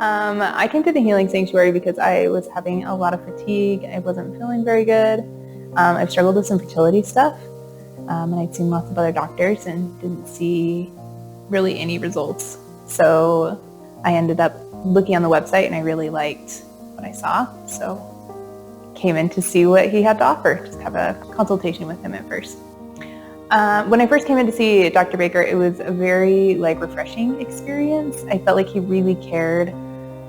I came to the Healing Sanctuary because I was having a lot of fatigue. I wasn't feeling very good. I've struggled with some fertility stuff, and I'd seen lots of other doctors and didn't see really any results. So I ended up looking on the website and I really liked what I saw. So came in to see what he had to offer, just have a consultation with him at first. When I first came in to see Dr. Baker, it was a very refreshing experience. I felt like he really cared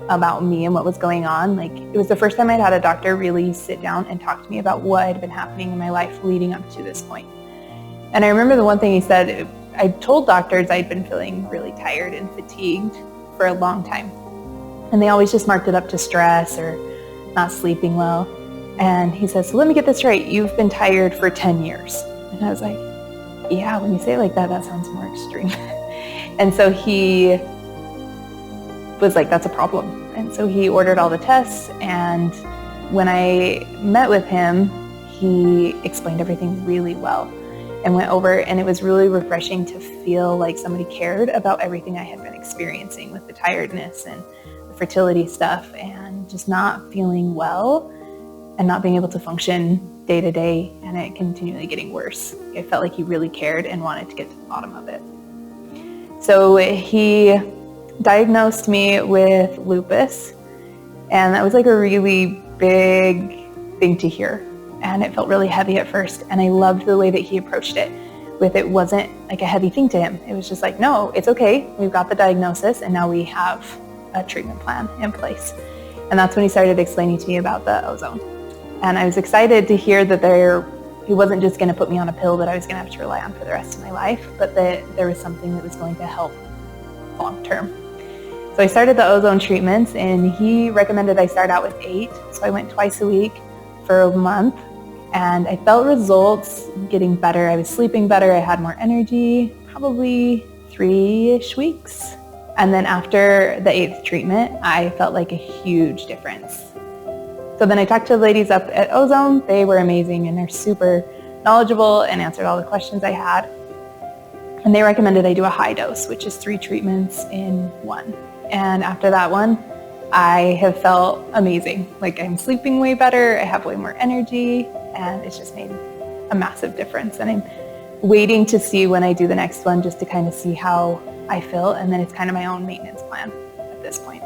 about me and what was going on. It was the first time I'd had a doctor really sit down and talk to me about what had been happening in my life leading up to this point. And I remember the one thing he said, I told doctors I'd been feeling really tired and fatigued for a long time. And they always just marked it up to stress or not sleeping well. And he says, so let me get this right. You've been tired for 10 years. And I was like, yeah, when you say it like that, that sounds more extreme. And so he was like, that's a problem. And so he ordered all the tests. And when I met with him, he explained everything really well and went over, and it was really refreshing to feel like somebody cared about everything I had been experiencing with the tiredness and the fertility stuff and just not feeling well and not being able to function day to day, and it continually getting worse. I felt like he really cared and wanted to get to the bottom of it. So he diagnosed me with lupus, and that was a really big thing to hear. And it felt really heavy at first, and I loved the way that he approached it. It wasn't a heavy thing to him. It was just no, it's okay. We've got the diagnosis, and now we have a treatment plan in place. And that's when he started explaining to me about the ozone. And I was excited to hear that he wasn't just going to put me on a pill that I was going to have to rely on for the rest of my life, but that there was something that was going to help long term. So I started the ozone treatments, and he recommended I start out with 8. So I went twice a week for a month. And I felt results getting better. I was sleeping better. I had more energy, probably 3-ish weeks. And then after the 8th treatment, I felt a huge difference. So then I talked to the ladies up at Ozone. They were amazing, and they're super knowledgeable and answered all the questions I had. And they recommended I do a high dose, which is 3 treatments in 1. And after that one, I have felt amazing. I'm sleeping way better. I have way more energy. And it's just made a massive difference. And I'm waiting to see when I do the next one just to kind of see how I feel. And then it's kind of my own maintenance plan at this point.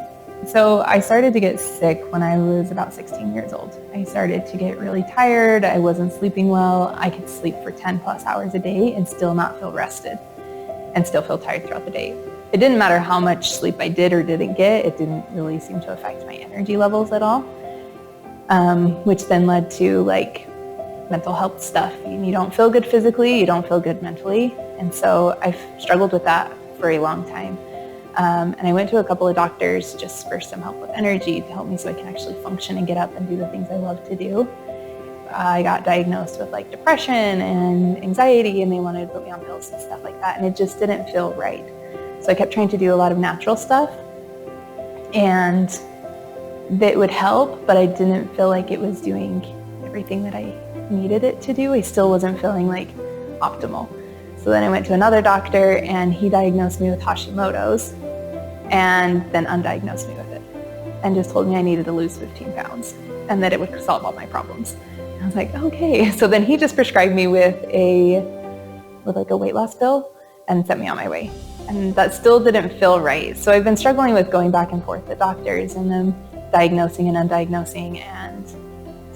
So I started to get sick when I was about 16 years old. I started to get really tired. I wasn't sleeping well. I could sleep for 10 plus hours a day and still not feel rested and still feel tired throughout the day. It didn't matter how much sleep I did or didn't get. It didn't really seem to affect my energy levels at all, which then led to mental health stuff. You don't feel good physically, you don't feel good mentally. And so I've struggled with that for a long time. And I went to a couple of doctors just for some help with energy to help me so I can actually function and get up and do the things I love to do. I got diagnosed with depression and anxiety, and they wanted to put me on pills and stuff like that. And it just didn't feel right. So I kept trying to do a lot of natural stuff, and that would help, but I didn't feel like it was doing everything that I needed it to do. I still wasn't feeling optimal. So then I went to another doctor, and he diagnosed me with Hashimoto's and then undiagnosed me with it and just told me I needed to lose 15 pounds and that it would solve all my problems. And I was like, okay. So then he just prescribed me with a weight loss pill and sent me on my way. And that still didn't feel right. So I've been struggling with going back and forth at doctors and them diagnosing and undiagnosing and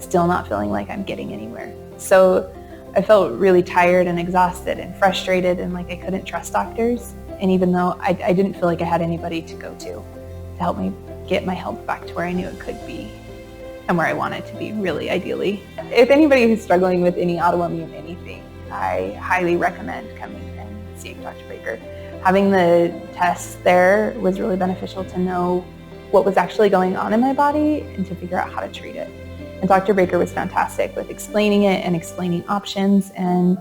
still not feeling like I'm getting anywhere. So I felt really tired and exhausted and frustrated, and I couldn't trust doctors. And even though I didn't feel like I had anybody to go to help me get my health back to where I knew it could be and where I wanted to be, really ideally. If anybody who's struggling with any autoimmune anything, I highly recommend coming and seeing Dr. Baker. Having the tests there was really beneficial to know what was actually going on in my body and to figure out how to treat it. And Dr. Baker was fantastic with explaining it and explaining options. And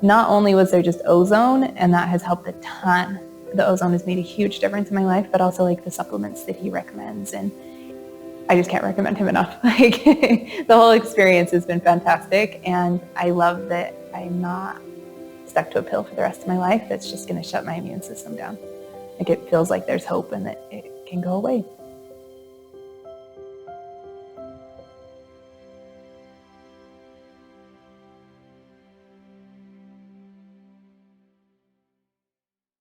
not only was there just ozone, and that has helped a ton. The ozone has made a huge difference in my life, but also the supplements that he recommends. And I just can't recommend him enough. The whole experience has been fantastic. And I love that I'm not stuck to a pill for the rest of my life that's just going to shut my immune system down. It feels like there's hope and that it can go away.